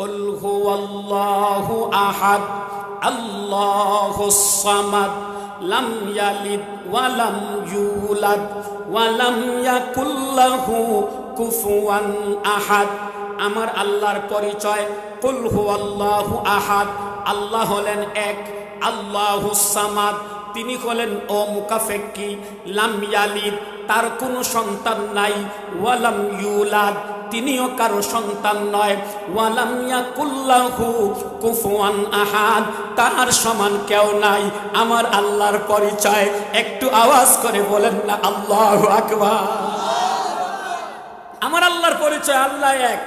কুল হুয়াল্লাহু আহাদ আল্লাহুস সামাদ লাম ইয়ালিদ ওয়া লাম ইউলাদ ওয়া লাম ইয়াকুল লাহু কুফুয়ান আহাদ। আমার আল্লাহর পরিচয়, কুল হুয়াল্লাহু আহাদ, আল্লাহ হলেন এক, আল্লাহুস সামাদ, তিনি হলেন অমুখাপেক্ষী, লাম ইয়ালিদ, তার কোনো সন্তান নাই, ওয়ালাম ইউলাদ, তিনিও কারো সন্তান নয়, ওয়ালাম ইয়াকুল লাহু কুফুয়ান আহাদ, তার সমান কেউ নাই। আমার আল্লাহর পরিচয় একটু আওয়াজ করে বলেন না আল্লাহু আকবার। আমার আল্লাহর পরিচয়, আল্লাহ এক,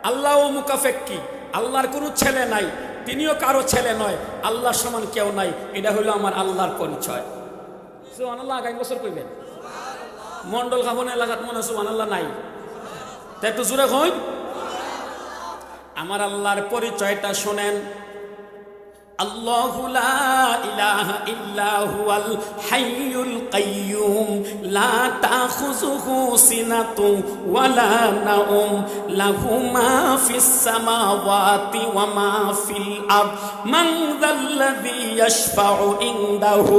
আল্লাহ অমুখাপেক্ষী, আল্লাহর কোনো ছেলে নাই, তিনিও কারো ছেলে নয়, আল্লাহর সমান কেউ নাই। এটা হলো আমার আল্লাহর পরিচয়। সুবহানাল্লাহ, আগামী বছর কইবেন মন্ডল খাবন এলাকাত মনে সুবহানাল্লাহ নাই, তাই একটু জোরে কই। আমার আল্লাহর পরিচয়টা শোনেন, আল্লাহু লা ইলাহা ইল্লা হুয়াল হাইয়ুল কাইয়্যুম লা তাখুযুহু সিনাতুন ওয়ালা নাওম লাহু মা ফিস সামাওয়াতি ওয়া মা ফিল আরদ মান যাল্লাযী ইয়াশফাউ ইনদাহু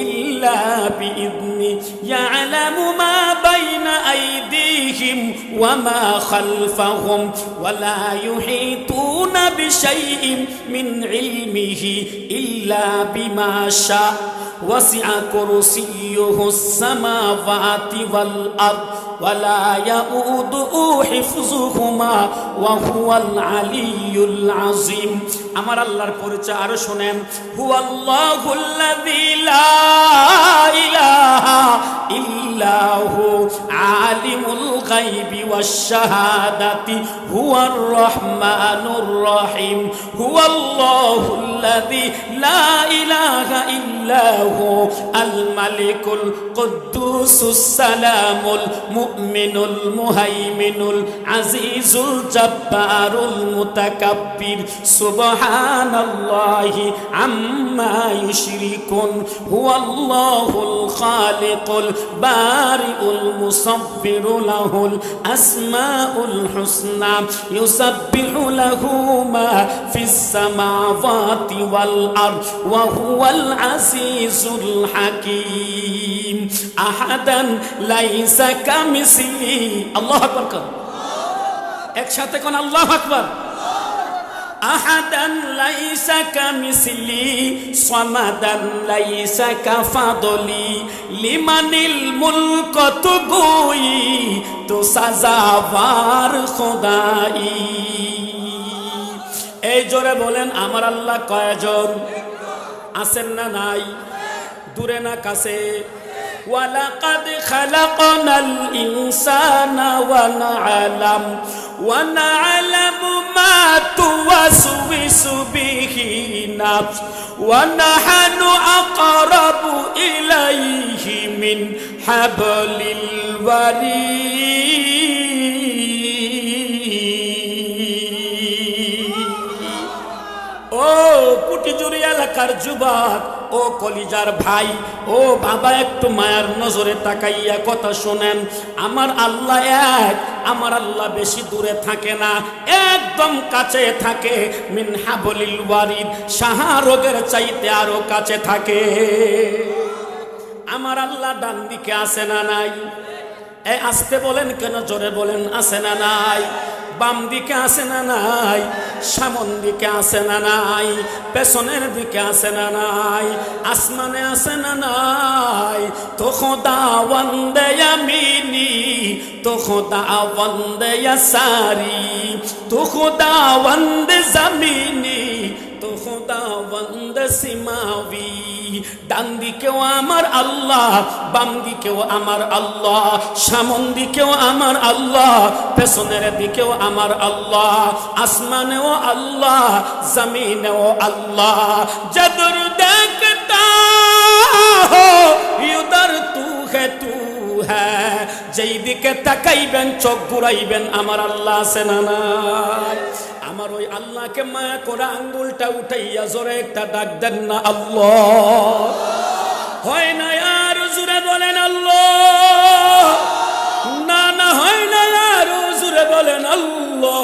ইল্লা বিইذনি ইয়ালামু মা বাইনা আইদিহিম ওয়া মা খালফাহুম ওয়া লা ইউহিতুনা বিশাইইন মিন ইলমিহি ইল্লা বিমা শা ওয়াসিআ কুরসিয়্যুহুস সামাওয়াতি ওয়াল আরদ ওয়া লা ইয়াউদুহু হিফযুহুমা ওয়া হুয়াল আলিয়্যুল আযীম। আমার আল্লাহর পরিচয় আরো শুনেন, হুয়াল্লাহুল্লাযী লা ইলাহা ইল্লা হু আলিমুল গায়বি ওয়াশ শাহাদাতি হুয়ার রহমানুর রহিম। হুয়াল্লাহুল্লাযী লা ইলাহা ইল্লা হু আল মালিকুল কুদ্দুসুস সালামুল মুমিনুল মুহাইমিনুল আজিজুল জব্বারুল মুতাকাব্বির সুবহানাল্লাহি আম্মা ইউশরিকুন। হুয়াল্লাহুল খালিকুল বারিউল মুসাব্বিরু লাহুল আসমাউল হুসনা ইউসাব্বিহু লাহু মা ফিস সামাওয়াতি ওয়াল আরদ ওয়া হুয়াল আজিজুল হাকীম। আহাদান লাইসা কামিসলি, আল্লাহু আকবার, একসাথে কোন আল্লাহু আকবার। আহাদান লাইসা কামিসলি সামাদান লাইসা কাফাদলি লিমানিল মুলকতু গুই তো সাজাওয়ার খোদাই। এই জোরে বলেন আমার আল্লাহ কয়জন? আছেন না নাই? দূরে না কাছে? ওয়ালাকাদ খালাকনাল ইনসানা ওয়া না'লামু মা তুওয়াসওয়িসু বিহি নাফস ওয়া নাহনু আকরাবু ইলাইহি মিন হাবলিল ওয়ারিদ। ও পুটিজুরি এলাকার যুবক, ও কলিজার ভাই, ও বাবা, একটু মায়ার নজরে তাকাইয়া কথা শোনেন। আমার আল্লাহ এক, আমার আল্লাহ বেশি দূরে থাকে না, একদম কাছে থাকে। মিন হাবলিল ওয়ারিদ, শাহরগের চাইতে আরো কাছে থাকে। আমার আল্লাহ ডান দিকে আছে না নাই? এই আসতে বলেন কেন, জোরে বলেন আছে না নাই? বাম দিকে আছে না নাই? সামন দিকে আছে না নাই? পেছনের দিকে আছে না নাই? আসমানে আছে না নাই? তো খোদা ওয়ান্দে ইয়ামিনি, তো খোদা ওয়ান্দে ইয়াসারি, তো খোদা ওয়ান্দে জামিনি, তো খোদা ওয়ান্দে সিমাবি। ডান দিকেও আমার আল্লাহ, বাম দিকেও আমার আল্লাহ, সামন দিকেও আমার আল্লাহ, পেছনের দিকেও আমার আল্লাহ, আসমানেও আল্লাহ, জমিনেও আল্লাহ। যদর দেখতা হো ইউদার তু হে তু হ্যাঁ, যেই দিকে তাকাইবেন চোখ ঘুরাইবেন আমার আল্লাহ আছে না নাই? আমার ওই আল্লাহকে মায়া করে আঙ্গুলটা উঠাইয়া জোরে একটা ডাক দেন না আল্লাহ। হয় না আর জোরে বলেন আল্লাহ। না না হয় না আর জোরে বলেন আল্লাহ।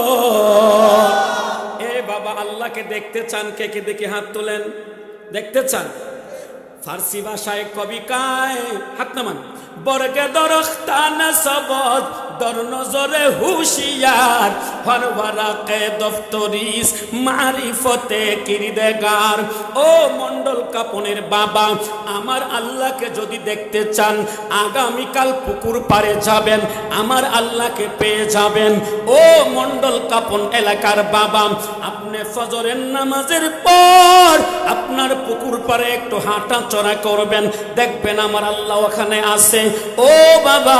আল্লাহকে দেখতে চান? কে কে দেখে হাত তোলেন। দেখতে চান? ফার্সি ভাষায় কবি কায়, হাত নামান। বর্গে দরখতান সবজ দর নজরে হুশিয়ার হর ওয়ারাকে দফতরিস মারিফতে কিরদেগার। ও মন্ডল কাপনের বাবা, আমার আল্লাহকে যদি দেখতে চান আগামীকাল পুকুর পাড়ে যাবেন, আমার আল্লাহকে পেয়ে যাবেন। ও মন্ডল কাপন এলাকার বাবা, আপনি ফজরের নামাজের পর আপনার পুকুর পাড়ে একটু হাঁটা চড়া করবেন, দেখবেন আমার আল্লাহ ওখানে আছে। ও বাবা,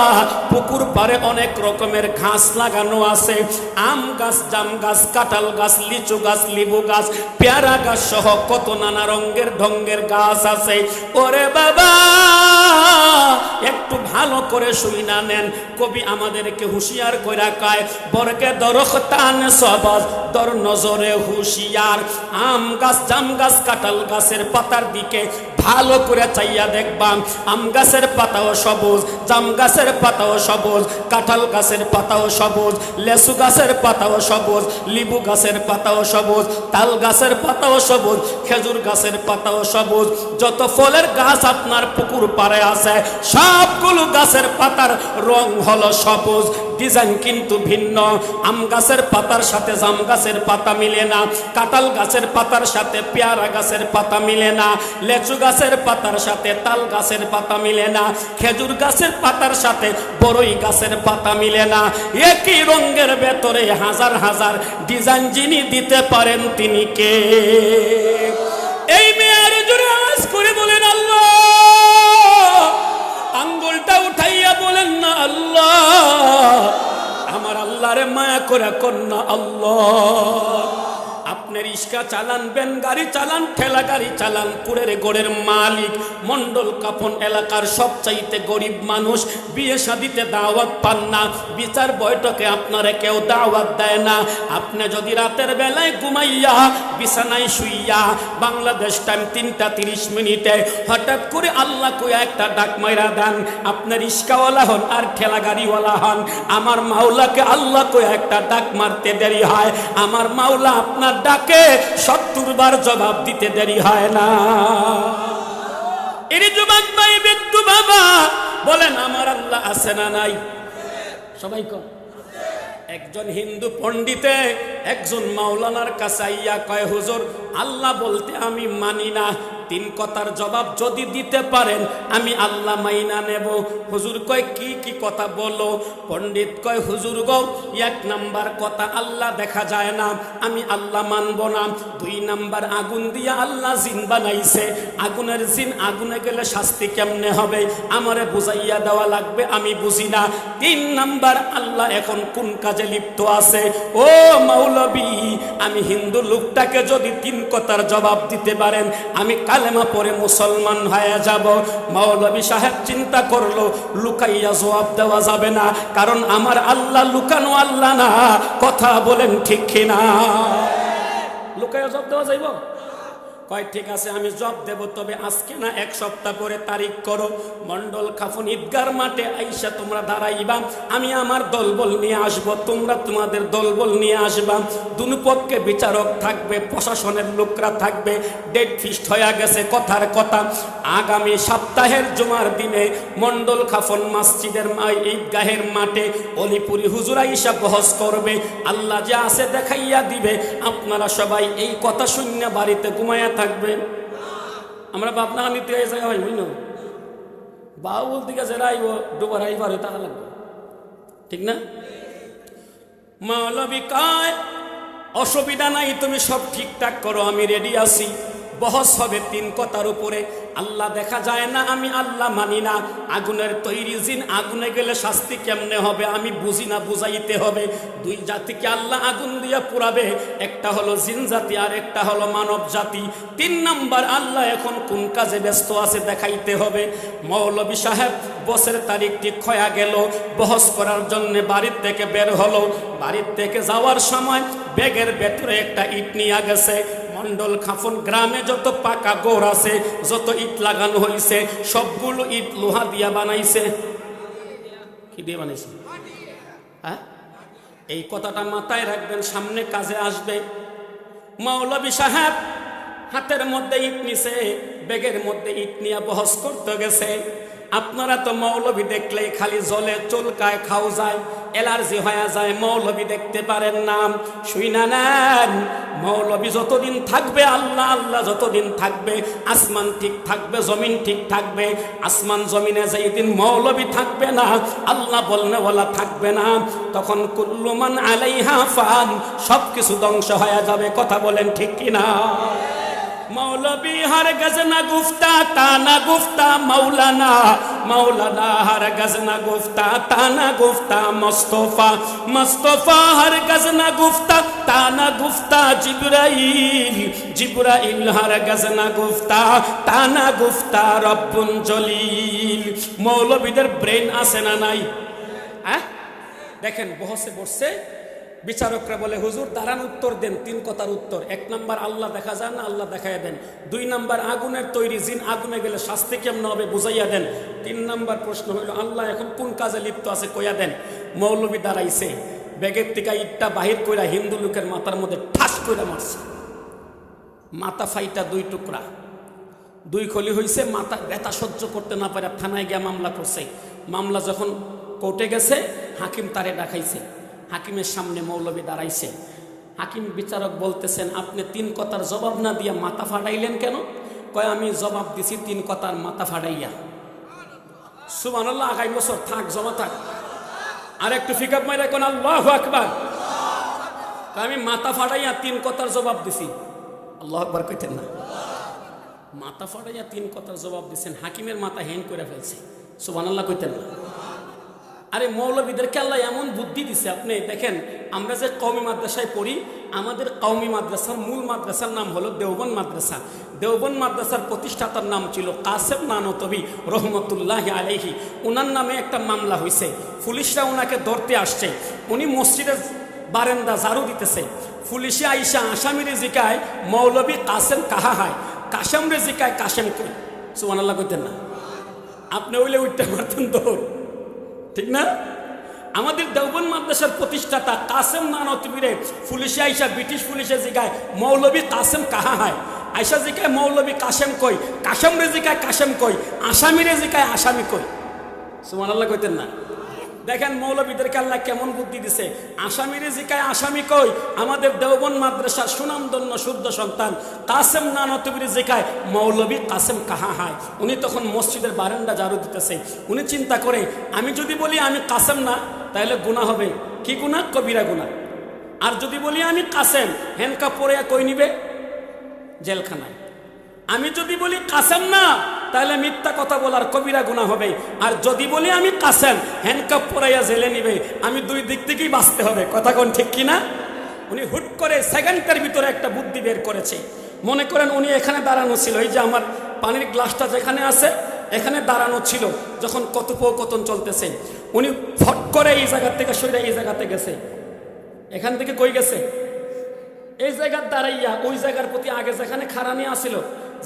পুকুর পাড়ে অনেক রকমের ঘাস লাগানো আছে, আম গাছ, জাম গাছ, কাঁঠাল গাছ, লিচু গাছ, লেবু গাছ, পেয়ারা গাছ সহ কত নানা রঙের ঢঙ্গের গাছ আছে। ওরে বাবা, একটু ভালো করে শুইনা নেন, কবি আমাদেরকে হুঁশিয়ার কইরা কয়, বরকে দরখতান সবজ দর নজরে হুঁশিয়ার। আম গাছ, জাম গাছ, কাঁঠাল গাছের পাতার দিকে ভালো করে চাইয়া দেখবাম, আম গাছের পাতাও সবুজ, জাম গাছের পাতাও সবুজ, কাঁঠাল গাছের পাতাও সবুজ, লেসু গাছের পাতাও সবুজ, লিবু গাছের পাতাও সবুজ, তাল গাছের পাতাও সবুজ, খেজুর গাছের পাতাও সবুজ। যত ফলের গাছ আপনার পুকুর পাড়ে আছে সবগুলো গাছের পাতার রং হলো সবুজ, ডিজাইন কিন্তু ভিন্ন। আম গাছের পাতার সাথে জাম গাছের পাতা মিলে না, কাঁঠাল গাছের পাতার সাথে পেয়ারা গাছের পাতা মিলে না, লেচু গাছের পাতার সাথে তাল গাছের পাতা মিলে না, খেজুর গাছের পাতার সাথে বড়ই গাছের পাতা মিলে না। একই রঙের ভেতরে হাজার হাজার ডিজাইন যিনি দিতে পারেন তিনি কে? এই মেয়ের জোরে আওয়াজ করে বলেন আল্লাহ। আঙ্গুলটা উঠাইয়া বলেন না আল্লাহ। আমার আল্লাহরে মায়া করে কন্যা আল্লাহ। আপনার রিক্সা চালান, ভ্যান গাড়ি চালান, ঠেলা গাড়ি চালান, কুড়ের গোড়ের মালিক, মন্ডল কাপন এলাকার সবচাইতে গরিব মানুষ, বিয়ে শাদিতে দাওয়াত পান না, বিচার বৈঠকে আপনারে কেউ দাওয়াত দেয় না। আপনি যদি রাতের বেলায় ঘুমাইয়া বিছানায় শুইয়া বাংলাদেশ টাইম 3:30 হঠাৎ করে আল্লাহ কইয়া একটা ডাক মাইরা দেন, আপনার রিক্সাওয়ালা হন আর ঠেলা গাড়িওয়ালা হন, আমার মাওলাকে আল্লাহ কইয়া একটা ডাক মারতে দেরি হয়, আমার মাওলা আপনার ডাকে 70 বার জবাব দিতে দেরি হয় না। এর যুবক ভাই, বৃদ্ধ বাবা, বলেন আমার আল্লাহ আছে না নাই? সবাই কর। একজন হিন্দু পণ্ডিতে একজন মাওলানার কাছে আইয়া কয়, হুজুর আল্লাহ বলতে আমি মানি না, 3 কথার জবাব যদি দিতে পারেন আমি আল্লাহ মাইনা নেব। হুজুর কয় কি কি কথা বলো? পণ্ডিত কয়, হুজুর গো, 1 নাম্বার কথা আল্লাহ দেখা যায় না, আমি আল্লাহ মানব না। 2 নাম্বার, আগুন দিয়া আল্লাহ জিন বানাইছে, আগুনের জিন আগুনে গেলে শাস্তি কেমনে হবে আমারে বুঝাইয়া দেওয়া লাগবে, আমি বুঝি না। 3 নাম্বার, আল্লাহ এখন কোন কাজে লিপ্ত আছে? ও মৌলবী, আমি হিন্দু লোকটাকে যদি 3 কথার জবাব দিতে পারেন আমি কালেমা পড়ে মুসলমান হয়ে যাব। মৌলবী সাহেব চিন্তা করলো, লুকাইয়া জবাব দেওয়া যাবে না, কারণ আমার আল্লাহ লুকানো আল্লাহ না। কথা বলেন ঠিক কিনা? লুকাইয়া জবাব দেওয়া যাইব? কয় ঠিক আছে, আমি জব দেব, তবে আজকে না 1 সপ্তাহ পরে তারিখ করো। মন্ডল কাফন ঈদগার মাঠে আইসা তোমরা দাঁড়াইবা, আমি আমার দলবল নিয়ে আসব, তোমরা তোমাদের দলবল নিয়ে আসবা। দুপক্ষে বিচারক থাকবে, প্রশাসনের লোকরা থাকবে। ডেট ফিক্সড হয়ে গেছে, কথার কথা আগামী সপ্তাহের জুমার দিনে মন্ডল কাফন মসজিদের ঈদগাহের মাঠে অলিপুরি হুজুর আইসা বহস করবে, আল্লাহ যা আছে দেখাইয়া দিবে। আপনারা সবাই এই কথা শুনে বাড়িতে ঘুমাইয়া থাকবেন। আমরা বাপনা নিতে জায়গা হয় বুঝল, বাউল দিকে যেরাইব ডুবার আইবার তা লাগবে, ঠিক না? মৌলবী কয়, অসুবিধা নাই, তুমি সব ঠিকঠাক করো, আমি রেডি আছি। বহস হবে 3 কথার উপরে। আল্লাহ দেখা যায় না, আমি আল্লাহ মানি না, আগুনের তৈরি জিন আগুনে গেলে শাস্তি কেমনে হবে আমি বুঝি না, বুঝাইতে হবে। 2 জাতিকে আল্লাহ আগুন দিয়ে পুরাবে, একটা হলো জিন জাতি আর একটা হলো মানব জাতি। 3 নাম্বার, আল্লাহ এখন কোন কাজে ব্যস্ত আছে দেখাইতে হবে। মৌলবী সাহেব বসের তারিখ ঠিক হয়ে গেল, বহস করার জন্য বাড়ির থেকে বের হলো। বাড়ির থেকে যাওয়ার সময় ব্যাগের ভেতরে একটা ইট নিয়ে গেছে। মন্ডল কাফন গ্রামে যত পাকা গোর আছে, যত ইট লাগানো হয়েছে, সবগুলো ইট লোহা দিয়া বানাইছে। কি দিয়ে বানাইছে? হ্যাঁ, এই কথাটা মাথায় রাখবেন, সামনে কাজে আসবে। মৌলভী সাহেব হাতের মধ্যে ইট নিছে, ব্যাগের মধ্যে ইট নিয়ে বহস করতে গেছে। আপনারা তো মৌলভী দেখলেই খালি জলে চুলকায়, খাও যায়, অ্যালার্জি হয়ে যায়, মৌলভী দেখতে পারেন না। শুই না নেন, মৌলভী যতদিন থাকবে, আল্লাহ আল্লাহ যতদিন থাকবে, আসমান ঠিক থাকবে, জমিন ঠিক থাকবে। আসমান জমিনে যেদিন মৌলভী থাকবে না, আল্লাহ বলনে বলা থাকবে না, তখন কুল্লু মান আলাইহা ফান, সব কিছু ধ্বংস হয়ে যাবে। কথা বলেন ঠিক কিনা? मौलवी हर गजना गुफ्ता ताना गुफ्ता मौलाना, मौलाना हर गजना गुफ्ता ताना गुफ्ता मुस्तफा, मुस्तफा हर गजना गुफ्ता ताना गुफ्ता जिब्राइल, जिब्राइल हर गजना गुफ्ता ताना गुफ्ता रब्बुन जलील। मौलवीদের ব্রেন আছে না নাই? হ্যাঁ, দেখেন বহসে বসছে বিচারকরা বলে, হুজুর দাঁড়ান, উত্তর দেন, 3 কথার উত্তর। 1 নাম্বার আল্লাহ দেখা যায় না, আল্লাহ দেখাইয়া দেন। 2 নাম্বার আগুনের তৈরি, জিন আগুনে গেলে শাস্তি কেমন হবে বুঝাইয়া দেন। 3 নাম্বার প্রশ্ন হইল আল্লাহ এখন কোন কাজে লিপ্ত আছে কইয়া দেন। মৌলভী দাঁড়াইছে, ব্যাগের থেকে ইটটা বাহির কইরা হিন্দু লোকের মাথার মধ্যে ঠাস কইরা মারছে, মাথা ফাইটা 2 টুকরা, 2 খলি হইছে। মাথা ব্যথা সহ্য করতে না পারে থানায় গিয়ে মামলা করছে। মামলা যখন কোর্টে গেছে, হাকিম তারে ডাকাইছে। হাকিমের সামনে মৌলভী দাঁড়াইছে। হাকিম বিচারক বলতেছেন, আপনি 3 কথার জবাব না দিয়া মাথা ফাটাইলেন কেন? কয় আমি জবাব দিছি 3 কথার মাথা ফাটাইয়া। সুবহানাল্লাহ, আগামী বছর থাক, জমা থাক। আর একটু ফিকাপ মাইরা কোন আল্লাহু আকবার। আমি মাথা ফাটাইয়া 3 কথার জবাব দিছি। আল্লাহু আকবার কইতেন না? মাথা ফাটাইয়া 3 কথার জবাব দিছেন। হাকিমের মাথা হ্যাং করে ফেলছে। সুবহানাল্লাহ কইতেন না? আরে মৌলভীদেরকে আল্লাহ এমন বুদ্ধি দিছে। আপনি দেখেন, আমরা যে কওমি মাদ্রাসায় পড়ি, আমাদের কওমি মাদ্রাসার মূল মাদ্রাসার নাম হলো দেওবন্দ মাদ্রাসা। দেওবন্দ মাদ্রাসার প্রতিষ্ঠাতার নাম ছিল কাসেম নানতবী রহমতুল্লাহি আলাইহি। ওনার নামে একটা মামলা হয়েছে। পুলিশরা ওনাকে ধরতে আসছে, উনি মসজিদের বারান্দা ঝাড়ু দিতেছে। পুলিশে আইসা আসামিরে জিকায় মৌলভী কাসেম কাহা হয়, কাসেম রে জিকায় কাসেম কই। সুবহানাল্লাহ কইতেন না? আপনি ওইলে উঠতে পারতেন দৌড়, ঠিক না? আমাদের দেওবন্দ মাদ্রাসার প্রতিষ্ঠাতা কাসেম নানতবীরে পুলিশে আইসা ব্রিটিশ পুলিশে জিগায় মৌলভী কাসেম কাহা হয়, আইসা জিকায় মৌলভী কাসেম কই, কাসেম রে জিকায় কাসেম কই, আসামিরে জিকায় আসামি কই। সুবহানাল্লাহ কইতেন না? দেখেন মৌলভীদেরকে আল্লাহ কেমন বুদ্ধি দিছে। আসামিরে জিকায় আসামি কই, আমাদের দেওবন্দ মাদ্রাসার সুনামধন্য শুদ্ধ সন্তান কাসেম নানতবীরে জিকায় মৌলভী কাসেম কাহা হয়। উনি তখন মসজিদের বারান্দা ঝাড়ু দিতেছে। উনি চিন্তা করে, আমি যদি বলি আমি কাসেম না, তাহলে গুনাহ হবে। কি গুনাহ? কবিরা গুনাহ। আর যদি বলি আমি কাসেম, হ্যান্ডকাপ পরে কই নিবে? জেলখানায়। আমি যদি বলি কাসেম না, তাহলে মিথ্যা কথা বলার কবিরা গুনাহ হবে। আর যদি বলি আমি কাসেম, হ্যান্ডকাপ পরাইয়া জেলে নিবে। আমি 2 দিক থেকেই বাঁচতে হবে। কথা কোন ঠিক কিনা? উনি হুট করে সেকেন্ডের ভিতরে একটা বুদ্ধি বের করেছে। মনে করেন উনি এখানে দাঁড়ানো ছিল, এই যে আমার পানির গ্লাসটা যেখানে আছে এখানে দাঁড়ানো ছিল যখন কথোপকথন চলতেছে। উনি ফট করে এই জায়গা থেকে সরে এই জায়গাতে গেছে। এখান থেকে কই গেছে? এই জায়গার দাঁড়াইয়া ওই জায়গার প্রতি আগে যেখানে খাড়ানি আসিল,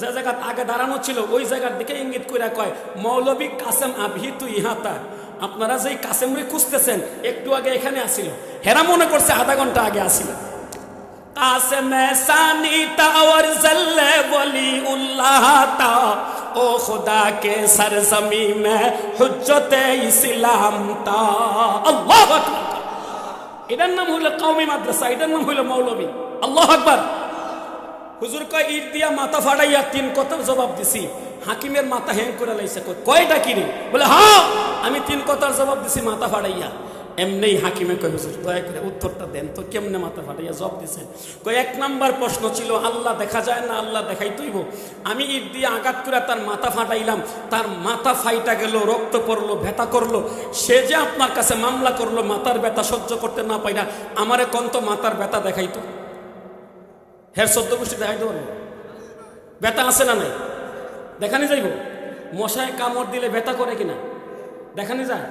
যে জায়গা আগে দাঁড়ানো ছিল ওই জায়গার দিকে ইঙ্গিত করে কয়, মৌলভী কাসেম আবহি তু ইহাতা। আপনারা যেই কাসেমরে খুঁজতেছেন একটু আগে এখানে আসিল। হেরা মনে করছে আধা ঘন্টা আগে আসিল। কাসেম সানি তাওয়ার জল্লে বলি উল্লাহ তা, ও খুদা কে সরজমি মে হুজ্জতে ইসলাম তা। আল্লাহু আকবার। এটার নাম হইল কওমি মাদ্রাসা, এটার নাম হইল মৌলভী। আল্লাহু আকবার। হুজুর কয় ইট দিয়া মাথা ফাটাইয়া 3 কথার জবাব দিছি। হাকিমের মাথা হ্যাং করে লাইছে। কয়টা কিরে? বলে হ্যাঁ, আমি 3 কথার জবাব দিছি মাথা ফাটাইয়া। এমনি হাকিমে কয়, হুজুর দয়া করে উত্তরটা দেন তো, কেমনে মাথা ফাটাইয়া জবাব দিছেন? কয় 1 নাম্বার প্রশ্ন ছিল আল্লাহ দেখা যায় না, আল্লাহ দেখাই তৈব। আমি ইট দিয়ে আঘাত করে তার মাথা ফাটাইলাম, তার মাথা ফাইটা গেল, রক্ত পড়লো, ব্যথা করলো। সে যে আপনার কাছে মামলা করলো মাথার ব্যথা সহ্য করতে না পাইরা, আমারে কন্ত মাথার ব্যথা দেখাইতো। হের 14 গোষ্ঠী দেখাইতে পারবো? ব্যথা আছে না নাই? দেখানি যাইব? মশায় কামড় দিলে ব্যথা করে কিনা দেখানি যায়?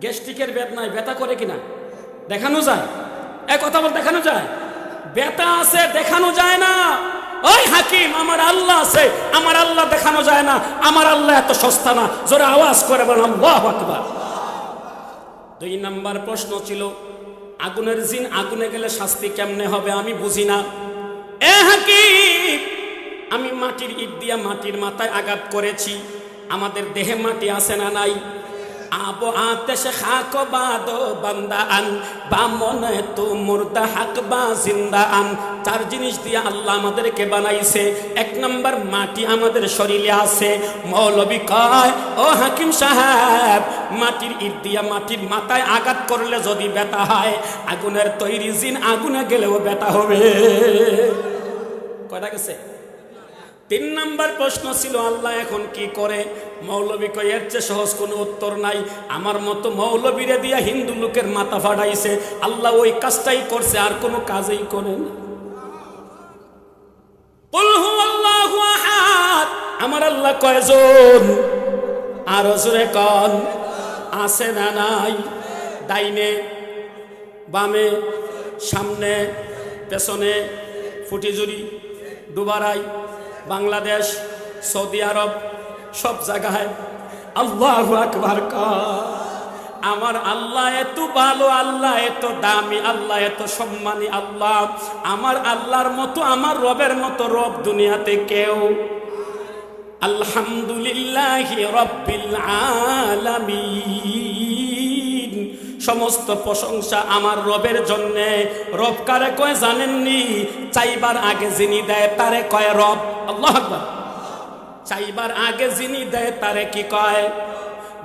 গ্যাস্ট্রিকের বেদনায় ব্যথা করে কিনা দেখানো যায়? এক কথা বল, দেখানো যায়? ব্যথা আছে, দেখানো যায় না। ওই হাকিম, আমার আল্লাহ আছে, আমার আল্লাহ দেখানো যায় না, আমার আল্লাহ এত সস্তা না। জোরে আওয়াজ করে বলেন আল্লাহু আকবার। 2 নাম্বার প্রশ্ন ছিল আগুনের জিন আগুনে গেলে শাস্তি কেমনে হবে? আমি বুঝি না। এ হাকিম, আমি মাটির ইট দিয়া মাটির মাথায় আঘাত করেছি, আমাদের দেহে মাটি আছে না নাই? আবো আতেশে খাক বাদ বান্দা আন বা মনে তো মুর্দা হাক বা জিন্দা আন। চার জিনিস দিয়ে আল্লাহ আমাদেরকে বানাইছে। এক নাম্বার, মাটি আমাদের শরীরে আছে। মৌলবী কয়, ও হাকিম সাহেব, মাটির ইট দিয়া মাটির মাথায় আঘাত করলে যদি ব্যথা হয়, আগুনের তৈরি জিন আগুনে গেলেও ব্যথা হবে। কয়টা গেছে? 3 নাম্বার প্রশ্ন ছিল, আল্লাহ এখন কি করে? মৌলবী কয়, এর চেয়ে সহজ কোনো উত্তর নাই। আমার মতো মৌলবীরে দিয়া হিন্দু লোকের মাথা ফাটাইছে, আল্লাহ ওই কাজটাই করছে, আর কোনো কাজই করেন। কুল হুয়াল্লাহু আহাদ, আমার আল্লাহ কয়জন? আরো জোরে কন, আছে না নাই? ডাইনে বামে, সামনে পেছনে, ফুটিজুরি, ডুবারাই, বাংলাদেশ, সৌদি আরব, সব জায়গায় আল্লাহু আকবার কর। আমার আল্লাহ এত ভালো, আল্লাহ এত দামি, আল্লাহ এত সম্মানী আল্লাহ। আমার আল্লাহর মতো, আমার রবের মতো রব দুনিয়াতে কেউ। আলহামদুলিল্লাহি রাব্বিল আলামিন, সমস্ত প্রশংসা আমার রবের জন্যে। রব কারে কয় জানেননি? চাইবার আগে যিনি দেয় তারে কয় রব। আল্লাহু আকবার। চাইবার আগে যিনি দেয় তারে কি কয়?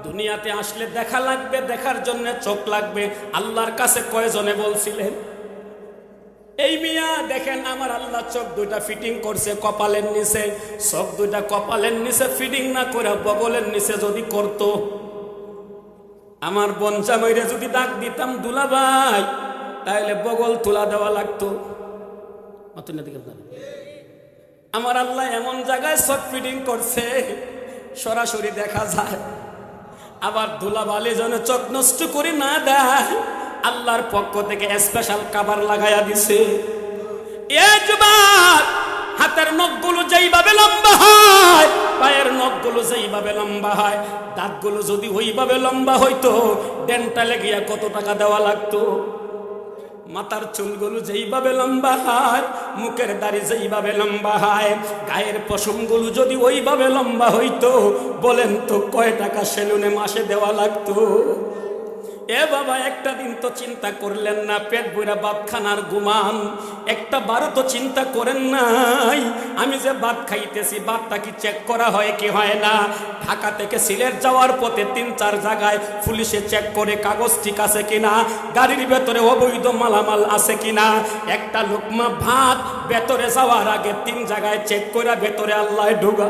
দুনিয়াতে আসলে দেখা লাগবে, দেখার জন্য চোখ লাগবে। আল্লাহর কাছে কয়জনে বলছিলেন? এই মিয়া দেখেন, আমার আল্লাহ চোখ দুইটা ফিটিং করছে কপালের নিচে। চোখ দুইটা কপালের নিচে ফিটিং না করে বগলের নিচে যদি করতো, আমার বঞ্চা মইরে যদি ডাক দিতাম দুলাভাই, তাহলে বগল তুলা দেওয়া লাগতো। আমার আল্লাহ এমন জায়গায় চোখ ফিটিং করছে সরাসরি দেখা যায়। আবার দুলাবালি যেন চোখ নষ্ট করে না দেয়, আল্লাহর পক্ষ থেকে স্পেশাল কাভার লাগাইয়া দিছে। হাতের নখগুলো যেইভাবে লম্বা হয়, পায়ের নখগুলো যেইভাবে লম্বা হয়, দাঁতগুলো যদি ওইভাবে লম্বা হইতো, ডেন্টালে গিয়া কত টাকা দেওয়া লাগতো। মাথার চুলগুলো যেইভাবে লম্বা হয়, মুখের দাড়ি যেইভাবে লম্বা হয়, গায়ের পশমগুলো যদি ওইভাবে লম্বা হইতো, বলেন তো কয় টাকা সেলুনে মাসে দেওয়া লাগতো? এ বাবা, একটা দিন তো চিন্তা করলেন না পেট ভরা ভাত খানার গুমান? একটা বারো তো চিন্তা করেন নাই আমি যে ভাত খাইতেছি, ভাতটা কি চেক করা হয় কি হয় না? ঢাকা থেকে সিলেট যাওয়ার পথে 3-4 জায়গায় পুলিশে চেক করে কাগজ ঠিক আছে কিনা, গাড়ির ভেতরে অবৈধ মালামাল আছে কিনা। একটা লোকমা ভাত ভেতরে যাওয়ার আগে 3 জায়গায় চেক করে ভেতরে আল্লাহ ঢোকা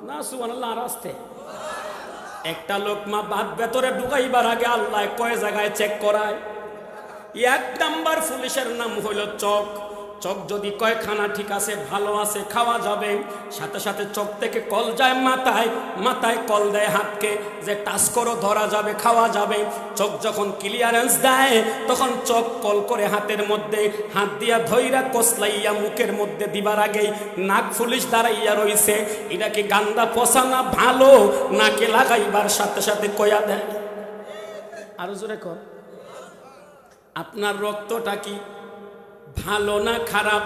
না। সুবহানাল্লাহ। আর আসতে একটা লোকমা ভাত ভেতরে ঢুকাইবার আগে আল্লাহ কয় জায়গায় চেক করায়? 1 নাম্বার পুলিশের নাম হইল চক। চক যদি কয় খানা ঠিক আছে, ভালো আছে, খাওয়া যাবে, সাথে সাথে চক থেকে কল যায় মাথায়, মাথায় কল দেয় হাতকে, যে টাচ করো ধরা যাবে, খাওয়া যাবে। চক যখন ক্লিয়ারেন্স দেয়, তখন চক কল করে হাতের মধ্যে হাত দিয়া ধইরা কসলাইয়া মুখের মধ্যে দিবার আগেই নাক পুলিশ দাঁড়াইয়া রইছে। এটা কি গান্দা পচা না ভালো, নাকে লাগাইবার সাথে সাথে কয়া দেয়। আরো জোরে কর, আপনার রক্তটা কি ভালো না খারাপ?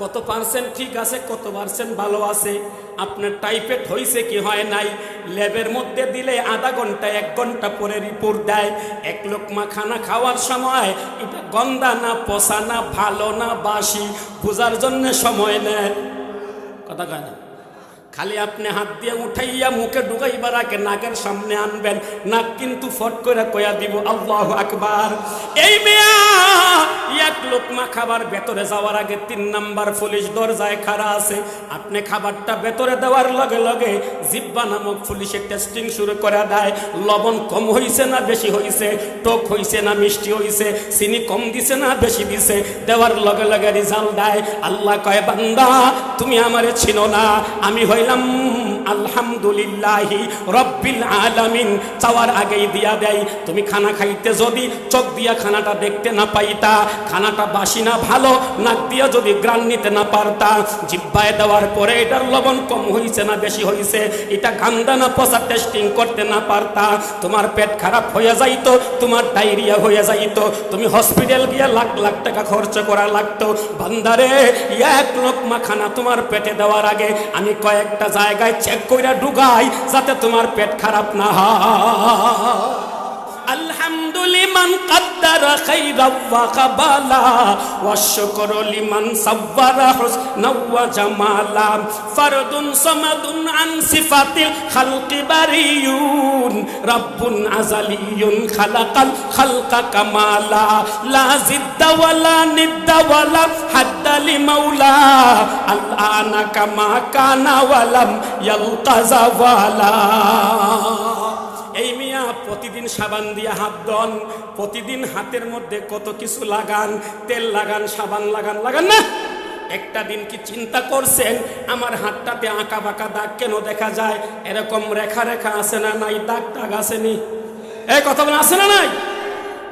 কত পার্সেন্ট ঠিক আছে, কত পার্সেন্ট ভালো আছে? আপনার টাইফয়েড হয়েছে কি হয় নাই? ল্যাবের মধ্যে দিলে আধা ঘন্টা 1 ঘন্টা পরে রিপোর্ট দেয়। 1 লোকমা খানা খাওয়ার সময় এটা গন্ধা না পচা না ভালো না বাসি বোঝার জন্য সময় নেয়। কথা কয় না? খালি আপনি হাত দিয়ে উঠাইয়া মুখে ঢুকাইবার আগে নাকের সামনে আনবেন, নাক কিন্তু ফট করে কয়া দিব আল্লাহু আকবার। এই মেয়া 1 লোকমা খাবার ভেতরে যাওয়ার আগে 3 নাম্বার পুলিশ দরজায় খাড়া আছে। আপনি খাবারটা ভেতরে দেওয়ার লগে লগে জিব্বা নামক পুলিশে টেস্টিং শুরু করে দেয়। লবণ কম হইছে না বেশি হইছে, টক হইছে না মিষ্টি হইছে, চিনি কম দিছে না বেশি দিছে, দেওয়ার লগে লগে রেজাল্ট দেয়। আল্লাহ কয়, বান্দা তুমি আমারে চিনো না, আমি হইলাম আলহামদুলিল্লাহি রব্বিল আলামিন চাওয়ার আগেই দিয়া দেয়। তুমি খানা খাইতে যদি চোখ দিয়া খানাটা দেখতে না পাইতা, খানাটা বাসি না ভালো, নাক দিয়া যদি গ্রান নিতে না পারতা, জিহ্বায় দেওয়ার পরে এটার লবণ কম হইছে না বেশি হইছে, এটা গান্দা না পচা টেস্টিং করতে না পারতা, তোমার পেট খারাপ হয়ে যাইতো, তোমার ডায়রিয়া হয়ে যাইতো, তুমি হসপিটাল গিয়ে লাখ লাখ টাকা খরচ করা লাগতো। বান্দারে, এক লোকমা খানা তোমার পেটে দেওয়ার আগে আমি কয়েকটা জায়গায় চেক কইরা ঢুকাই যাতে তোমার পেট খারাপ না হয়। আলহামদুলিমান কাদ্দারা খাইরা ওয়া কাবালা ওয়া শুকরু লিমান সাওয়ারা হুসনা ওয়া জামালা ফারদুন সামাদুন আন সিফাতিল খালকি বারিয়ুন রাব্বুন আযালিয়ুন খালাকাল খালকা কামালা লা জিদ্দা ওয়ালা নিদ্দা ওয়ালা হাদ্দা লিমাওলা আলআনা কামা কানা ওয়ালাম ইয়ালকা যাওয়ালা। এই মিয়া প্রতিদিন সাবান দিয়ে হাত ধন, প্রতিদিন হাতের মধ্যে কত কিছু লাগান, তেল লাগান, সাবান লাগান, লাগান না? একটা দিন কি চিন্তা করছেন আমার হাতটাতে আঁকা বাঁকা দাগ কেন দেখা যায়? এরকম রেখা রেখা আছে না নাই? দাগ দাগ আসেনি? এই কথা বলে আছে না নাই?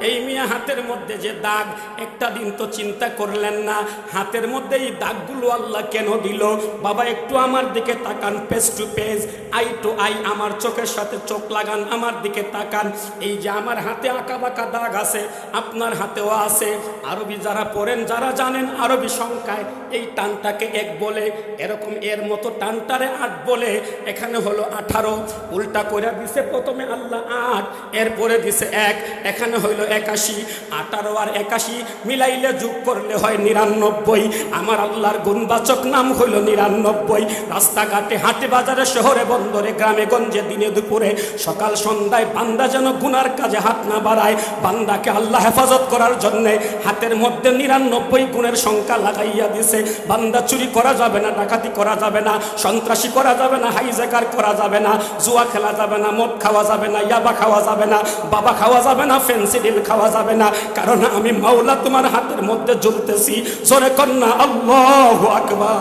এই মিয়া হাতের মধ্যে যে দাগ, একটা দিন তো চিন্তা করলেন না হাতের মধ্যে এই দাগগুলো আল্লাহ কেন দিল? বাবা একটু আমার দিকে তাকান, page to page, eye to eye, আমার চোখের সাথে চোখ লাগান, আমার দিকে তাকান। এই যে আমার হাতে আঁকা বাঁকা দাগ আছে, আপনার হাতেও আছে। আরবি যারা পড়েন, যারা জানেন আরবি সংখ্যায় এই টানটাকে এক বলে, এরকম এর মতো টানটারে 8 বলে। এখানে হলো 18, উল্টা করে দিছে প্রথমে আল্লাহ 8, এরপরে দিছে 1, এখানে হইল 81। 18 আর 81 মিলাইলে যোগ করলে হয় 99। আমার আল্লাহর গুণবাচক নাম হইল 99। রাস্তাঘাটে, হাটে বাজারে, শহরে বন্দরে, গ্রামে গঞ্জে, দিনে দুপুরে, সকাল সন্ধ্যায় বান্দা যেন গুনার কাজে হাত না বাড়ায়। বান্দাকে আল্লাহ হেফাজত করার জন্যে হাতের মধ্যে 99 গুণের সংখ্যা লাগাইয়া দিছে। বান্দা চুরি করা যাবে না, ডাকাতি করা যাবে না, সন্ত্রাসী করা যাবে না, হাইজ্যাকার করা যাবে না, জুয়া খেলা যাবে না, মদ খাওয়া যাবে না, ইয়াবা খাওয়া যাবে না, বাবা খাওয়া যাবে না, ফেন্সিডিল খাওয়া যাবে না, কারণ আমি মাওলা তোমার হাতের মধ্যে জ্বলতেছি। জোরে কন্যা আল্লাহু আকবার।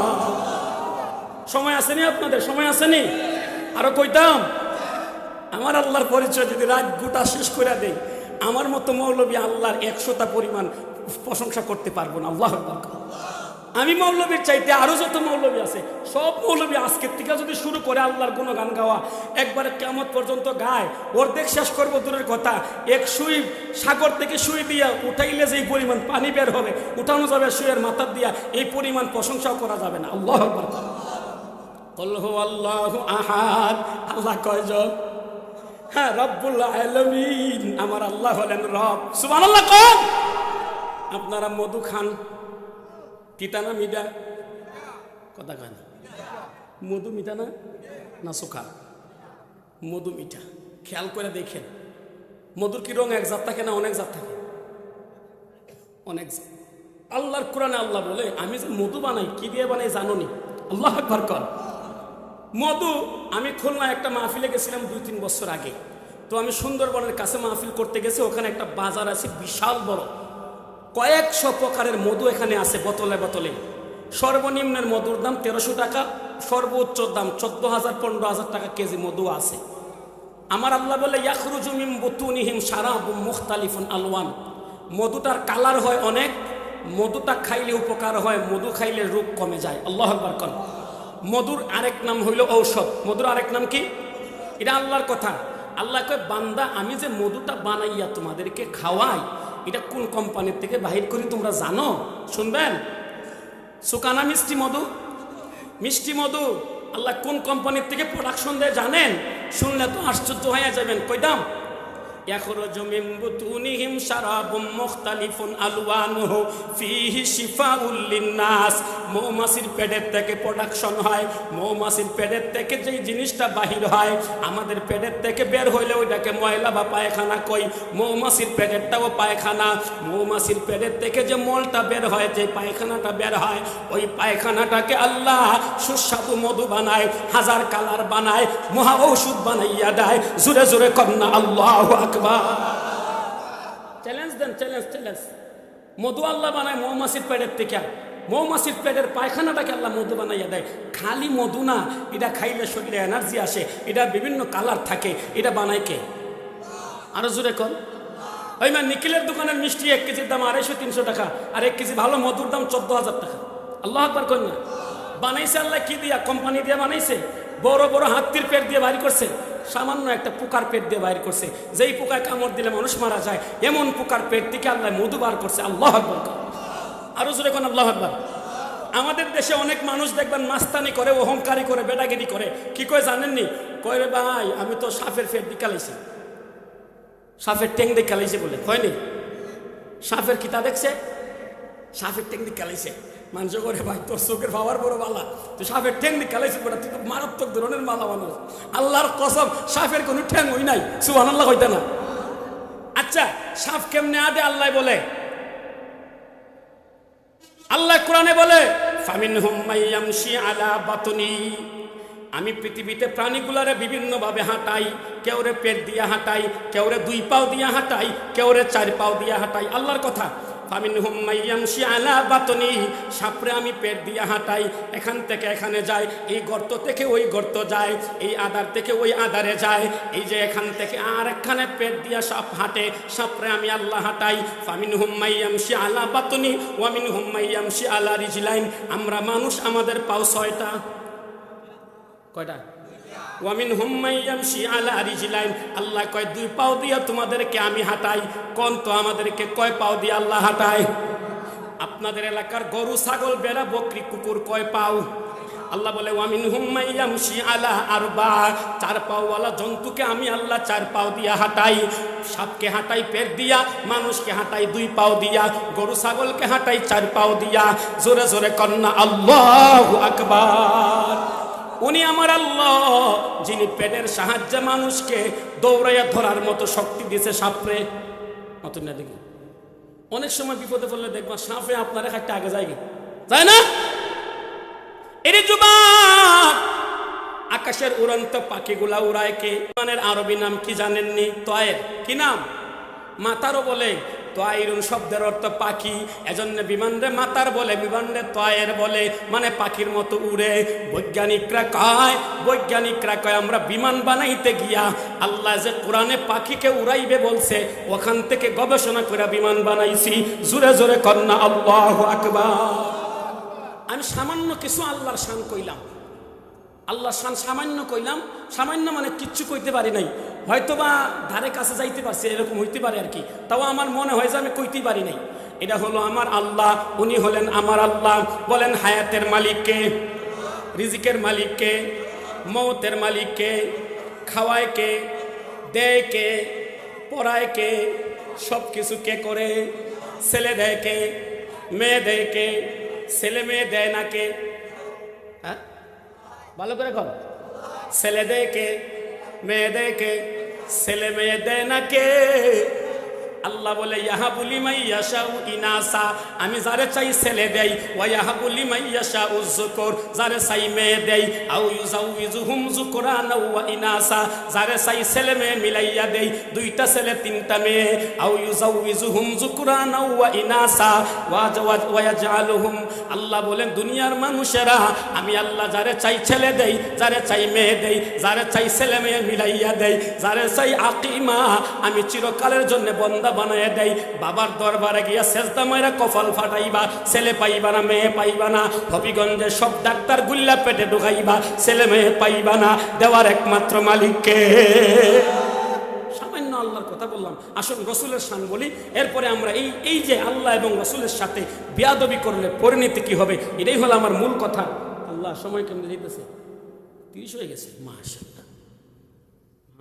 সময় আসেনি আপনাদের? সময় আসেনি? আরো কইতাম, আমার আল্লাহর পরিচয় যদি রাত গোটা শেষ করে দেই, আমার মতো মৌলবী আল্লাহর 100টা পরিমাণ প্রশংসা করতে পারবো না। আল্লাহু আকবার। আমি মৌলবীর চাইতে আরো যত মৌলবী আছে, সব মৌলবী আজকের থেকে যদি শুরু করে আল্লাহর গুণগান গাওয়া, একবারে কিয়ামত পর্যন্ত গায়, অর্ধেক শেষ করবো দূরের কথা। এক সুই সাগর থেকে সুই দিয়া উঠাইলে যেই পরিমাণ পানি বের হবে, উঠানো যাবে সুইয়ের মাথার দিয়া, এই পরিমাণ প্রশংসাও করা যাবে না। আল্লাহু আকবার। কুল হুয়াল্লাহু আহাদ। আল্লাহ কয়জন? হ্যাঁ, রব্বুল আলামিন। আমার আল্লাহ হলেন রব। সুবহানাল্লাহ। কোন আপনারা মধু খান, তিতা না মিঠা? কথা খান। মধু মিঠা না না সুখা? মধু মিঠা। খেয়াল করে দেখেন, মধুর কি রং এক জাত থাকে না অনেক জাত থাকে? অনেক জাত। আল্লাহর কোরআনে আল্লাহ বলে, আমি যে মধু বানাই, কি দিয়ে বানাই জানোনি? আল্লাহ আকবার কর। মধু, আমি খুলনা একটা মাহফিলে গেছিলাম 2-3 বছর আগে। তো আমি সুন্দরবনের কাছে মাহফিল করতে গেছি, ওখানে একটা বাজার আছে বিশাল বড়, কয়েকশো প্রকারের মধু এখানে আছে বোতলে বোতলে। সর্বনিম্নের মধুর দাম 1300 টাকা, সর্বোচ্চ দাম 14,000-15,000 টাকা কেজি মধু আছে। আমার আল্লাহ বলে, ইয়াখরুজু মিন বুতুনিহিম শারাবুম মুখতালিফুন আলওয়ান। মধুটার কালার হয় অনেক, মধুটা খাইলে উপকার হয়, মধু খাইলে রোগ কমে যায়। আল্লাহু আকবার কর। মধুর আরেক নাম হইল ঔষধ। মধুর আরেক নাম কি? এটা আল্লাহর কথা। আল্লাহ কয়, বান্দা আমি যে মধুটা বানাইয়া তোমাদেরকে খাওয়াই, এটা কোন কোম্পানির থেকে বাহির করি তোমরা জানো? শুনবেন? সুকানা মিষ্টি মধু, মিষ্টি মধু আল্লাহ কোন কোম্পানির থেকে প্রোডাকশন দেয় জানেন? শুনলে তো আশ্চর্য হয়ে যাবেন। কইতাম, ইয়াখরুজু মিন বুতুনিহিম শারাবুম মুখতালিফুন আলওয়ানুহু ফীহি শিফাউল লিন্নাস। মৌমাছির পেটের থেকে প্রোডাকশন হয়, মৌমাছির পেটের থেকে যেই জিনিসটা বাহির হয়, আমাদের পেটের থেকে বের হইলে ওইটাকে ময়লা বা পায়খানা কই। মৌমাছির পেটেরটাও পায়খানা। মৌমাছির পেটের থেকে যে মলটা বের হয়, যে পায়খানাটা বের হয়, ওই পায়খানাটাকে আল্লাহ সুস্বাদু মধু বানায়, হাজার কালার বানায়, মহা ঔষধ বানাইয়া দেয়। জোরে জোরে কন্যা আল্লাহু আকবার। চ্যালেঞ্জ দেন, চ্যালেঞ্জ, চ্যালেঞ্জ। মধু আল্লাহ বানায় মৌমাছির পেটের থেকে, মৌমাছির পেটের পায়খানাটাকে আল্লাহ মধু বানাইয়া দেয়। খালি মধু না, এটা খাইলে শরীরে এনার্জি আসে, এটা বিভিন্ন কালার থাকে, এটা বানায় কে? আরো জোরে কর। ওই মা নিখিলের দোকানের মিষ্টি 1 কেজির দাম 250-300 টাকা, আর 1 কেজি ভালো মধুর দাম 14,000 টাকা। আল্লাহ আকবার কর না। বানাইছে আল্লাহ কি দিয়া? কোম্পানি দিয়ে বানাইছে। বড় বড় হাতির পেট দিয়ে বাইর করছে, সামান্য একটা পোকার পেট দিয়ে বাইর করছে। যেই পোকায় কামড় দিলে মানুষ মারা যায়, এমন পোকার পেট থেকে আল্লাহ মধু বার করছে। আল্লাহ আকবার কর। আরো জোরে কোন আল্লাহ আকবার। আমাদের দেশে অনেক মানুষ দেখবেন মাস্তানি করে, অহংকারী করে, বেটাগিরি করে। কি কয় জানেননি? কয় রে ভাই, আমি তো সাপের পেট দিকালাইছি, সাপের ট্যাং দেখালাইছে বলে। হয়নি? সাপের কিতা দেখছে, সাপের ট্যাং দেখালাইছে। মানুষ করে ভাই তোর চোখের পাওয়ার বড় বালা, তুই সাপের ট্যাং দেখালাইছে বলে, তুই তো মারাত্মক ধরনের মালা মানুষ। আল্লাহর কসম, সাপের কোনো ঠ্যাং হই নাই। সুবহানাল্লাহ হইতে না। আচ্ছা, সাপ কেমনে আদে? আল্লাহ বলে, আল্লাহ কোরআনে বলে ফামিনহুম মাইয়ামশি আলা বাতনি। আমি পৃথিবীতে প্রাণীগুলারে বিভিন্নভাবে হাঁটাই। কেউ রে পেট দিয়া হাঁটাই, কেউ রে 2 পাও দিয়া হাঁটাই, কেউ রে 4 পাও দিয়া হাঁটাই। আল্লাহর কথা। ফামিনহুম মাইয়ামশি আলা বাতনি, সাপরে আমি পেট দিয়া হাঁটাই, এখান থেকে এখানে যায়, এই গর্ত থেকে ওই গর্ত যায়, এই আদার থেকে ওই আদারে যায়। এই যে এখান থেকে আর একখানে পেট দিয়া সাপ হাঁটে, সাপরে আমি আল্লাহ হাঁটাই। ফামিনহুম মাইয়ামশি আলা বাতনি ওয়া মিনহুম মাইয়ামশি আলা রিজলাইন। আমরা মানুষ, আমাদের পাও 6টা। কয়টা? ওয়ামিনহুম মাইয়ামশি আলা রিজলাইন। আল্লাহ কয় 2 পাও দিয়া তোমাদেরকে আমি হাঁটাই। কোন তো আমাদেরকে কয় পাও দিয়ে আল্লাহ হাঁটায়? আপনাদের এলাকার গরু, ছাগল, বেড়া, বকরি, কুকুর কয় পাও? আল্লাহ বলে ওয়ামিনহুম মাইয়ামশি আলা আরবা। 4 পাওওয়ালা জন্তুকে আমি আল্লাহ 4 পাও দিয়া হাঁটাই। সাপকে হাঁটাই পেট দিয়া, মানুষকে হাঁটাই 2 পাও দিয়া, গরু ছাগলকে হাঁটাই 4 পাও দিয়া। জোরে জোরে কন্না আল্লাহু আকবার। উনি আমার আল্লাহ, যিনি পেটের সাহায্যে মানুষকে দৌড়াইয়া ধরার মতো শক্তি দিয়েছে সাপরে। অত না দেখি অনেক সময় বিপদে পড়লে দেখবা সাপে আপনার একটা আগে যায় না? এর যুবক, আকাশের উড়ন্ত পাখিগুলা উড়ায় কে? বিমানের আরবি নাম কি জানেননি? তয়ের। কি নাম? মাতারও বলে। তয়রুন শব্দের অর্থ পাখি, এজন্য বিমানরে মাতার বলে, বিমানরে তয়ের বলে, মানে পাখির মতো উড়ে। বৈজ্ঞানিকরা কয় আমরা বিমান বানাইতে গিয়া আল্লাহ যে কোরআনে পাখিকে উড়াইবে বলছে, ওখান থেকে গবেষণা করে বিমান বানাইছি। জোরে জোরে কন্না আল্লাহু আকবার। আমি সামান্য কিছু আল্লাহর শান কইলাম, আল্লাহর শান সামান্য কইলাম। সামান্য মানে কিচ্ছু কইতে পারি নাই, হয়তোবা ধারে কাছে যাইতে পারছে, এরকম হইতে পারে আর কি। তাও আমার মনে হয় যে আমি কইতেই পারি নাই। এটা হলো আমার আল্লাহ, উনি হলেন আমার আল্লাহ। বলেন হায়াতের মালিককে, রিজিকের মালিককে, মৌতের মালিককে, খাওয়ায় কে, দেয় কে, পড়ায় কে, সব কিছু কে করে? ছেলে দেয় কে, মেয়ে দেয় কে? ছেলে মেয়ে দেয় না কে? হ্যাঁ, ভালো করে কর। ছেলে দেয় কে, মেয়ে দেয় কে? ছেলে মেয়ে দেয় না কে? আল্লাহ বলে ইয়াহাবুলি মাইয়াশাউ ইনাসা, আমি যারে চাই ছেলে দেই। ওয়া ইয়াহাবুলি মাইয়াশাউ যুকুর, যারে চাই মেয়ে দেই। আউ ইউজাউইজুহুম যুকরানা ওয়া ইনাসা, যারে চাই ছেলে মেয়ে মিলাইয়া দেই, 2টা ছেলে 3টা মেয়ে। আউ ইউজাউইজুহুম যুকরানা ওয়া ইনাসা ওয়া ইয়াজআলুহুম। আল্লাহ বলেন দুনিয়ার মানুষেরা আমি আল্লাহ যারে চাই ছেলে দেই, যারে চাই মেয়ে দেই, যারে চাই ছেলে মেয়ে মিলাইয়া দেই, যারে চাই আকিমা আমি চিরকালের জন্য বন্দা বানায় দেয়। বাবার দরবারে গিয়া সেজদা মাইরা কপাল ফাটাইবা, ছেলে পাইবা না, মেয়ে পাইবা না। হবিগঞ্জে সব ডাক্তার গুল্লা পেটে ঢুকাইবা, ছেলে মেয়ে পাইবা না। দেওয়ার একমাত্র মালিককে। সামান্য আল্লাহর কথা বললাম, আসুন রসুলের শান বলি। এরপরে আমরা এই যে আল্লাহ এবং রসুলের সাথে বেয়াদবি করলে পরিণতি কি হবে, এটাই হলো আমার মূল কথা। আল্লাহ সময় কেমন দিতেছে? 30 হয়ে গেছে। মাশাআল্লাহ,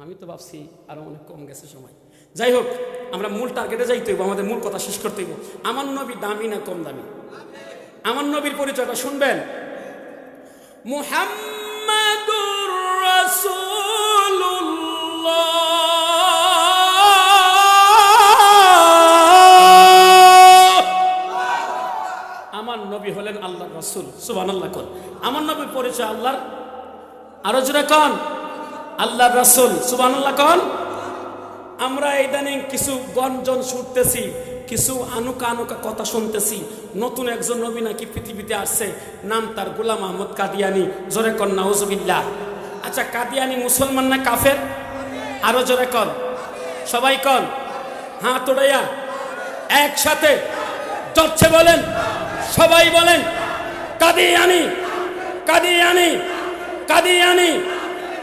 আমি তো ভাবছি আরো অনেক কম গেছে সময়। যাই হোক, আমরা মূল টার্গেটে যাইতে হইব, আমাদের মূল কথা শেষ করতে হইব। আমার নবী দামি না কম দামি? আমার নবীর পরিচয়টা শুনবেন। মুহাম্মাদুর রাসূলুল্লাহ, আমার নবী হলেন আল্লাহর রাসূল। সুবহানাল্লাহ কোন। আমার নবীর পরিচয় আল্লাহর, আরো জোরে কোন, আল্লাহর রাসূল। সুবহানাল্লাহ কোন। আমরা ইদানিং কিছু গঞ্জন ছুটতেছি, কিছু আনুকা আনুকা কথা শুনতেছি, নতুন একজন নবী নাকি পৃথিবীতে আসছে, নাম তার গোলাম আহমদ কাদিয়ানি। জোরে কন নাউজুবিল্লাহ। আচ্ছা, কাদিয়ানি মুসলমান না কাফের? আরো জোরে কন, সবাই কন, হাত উড়াইয়া একসাথে চর্চে বলেন, সবাই বলেন কাদিয়ানি, কাদিয়ানি, কাদিয়ানি,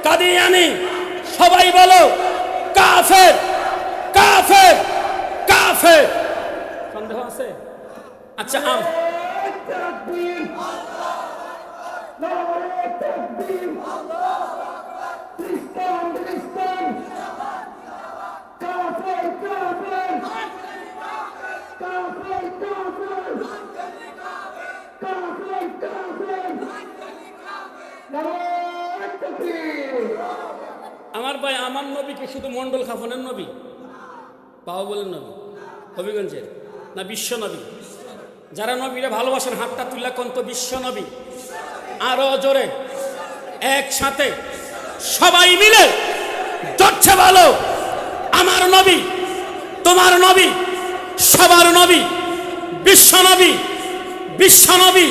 কাদিয়ানি। সবাই বলো কাফের, কাফের, কাফের। সন্দেহ আছে? আচ্ছা, আমার ভাই, আমার নবীকে শুধু মন্ডল খাফনের নবী, বাহুবলের নবী, হবিগঞ্জের না বিশ্ব নবী? যারা নবীরে ভালোবাসেন হাতটা তুললা কোন তো বিশ্ব নবী। আরো জোরে একসাথে সবাই মিলে জোরছে বলো আমার নবী, তোমার নবী, সবার নবী, বিশ্ব নবী, বিশ্ব নবী।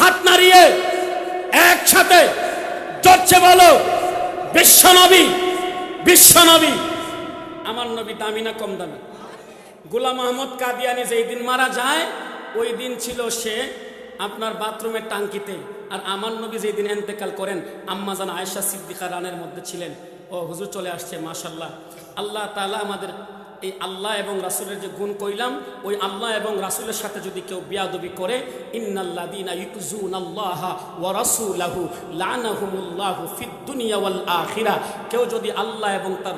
হাত নাড়িয়ে একসাথে জোরছে বলো বিশ্ব নবী, বিশ্ব নবী। আমার নবী দামি না কম দামি? গোলাম আহমদ কাদিয়ানি যেই দিন মারা যায় ওই দিন ছিল সে আপনার বাথরুমের টাঙ্কিতে, আর আমার নবী যেই দিন এন্তেকাল করেন আম্মাজান আয়েশা সিদ্দিকা রানের মধ্যে ছিলেন। ও হুজুর চলে আসছে, মাশাল্লাহ। আল্লাহ তাআলা আমাদের এই আল্লাহ এবং রাসূলের যে গুণ কইলাম, ওই আল্লাহ এবং রাসূলের সাথে যদি কেউ বিয়াদবি করে, ইন্নাল্লাযীনা ইউযুনাল্লাহা ওয়া রাসূলাহু লানাহুমুল্লাহু ফিদ দুনিয়া ওয়াল আখিরা, কেউ যদি আল্লাহ এবং তার